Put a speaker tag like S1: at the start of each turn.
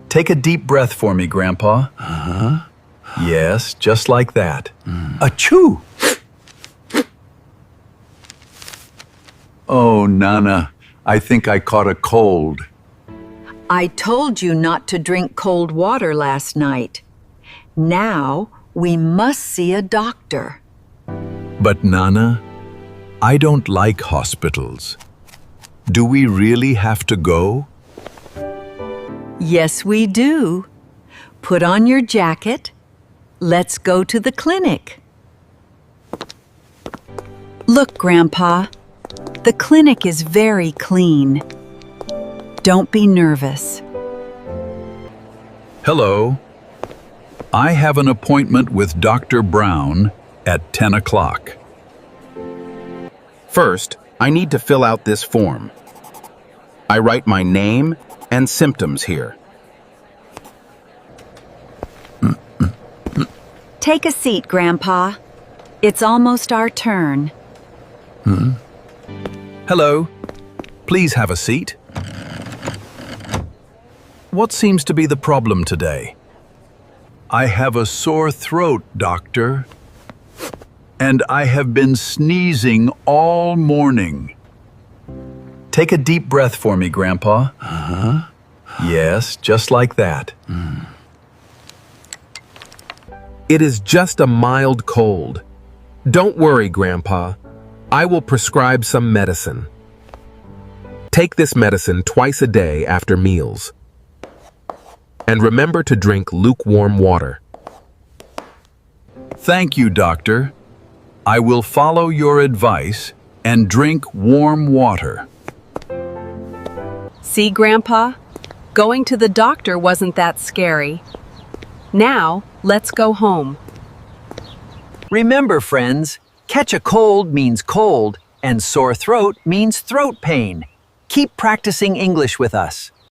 S1: Take a deep breath for me, Grandpa. Yes, just like that. Achoo! Oh, Nana, I think I caught a cold.
S2: I told you not to drink cold water last night. Now we must see a doctor.
S1: But Nana, I don't like hospitals. Do we really have to go?
S2: Yes, we do. Put on your jacket. Let's go to the clinic. Look, Grandpa, the clinic is very clean. Don't be nervous.
S1: Hello. I have an appointment with Dr. Brown at 10 o'clock.
S3: First, I need to fill out this form. I write my name and symptoms here.
S2: Take a seat, Grandpa. It's almost our turn.
S1: Hello. Please have a seat. What seems to be the problem today? I have a sore throat, doctor. And I have been sneezing all morning. Take a deep breath for me, Grandpa. Yes, just like that.
S4: It is just a mild cold. Don't worry, Grandpa. I will prescribe some medicine. Take this medicine twice a day after meals. And remember to drink lukewarm water.
S1: Thank you, doctor. I will follow your advice and drink warm water.
S5: See, Grandpa? Going to the doctor wasn't that scary. Now, let's go home.
S6: Remember, friends, catch a cold means cold, and sore throat means throat pain. Keep practicing English with us.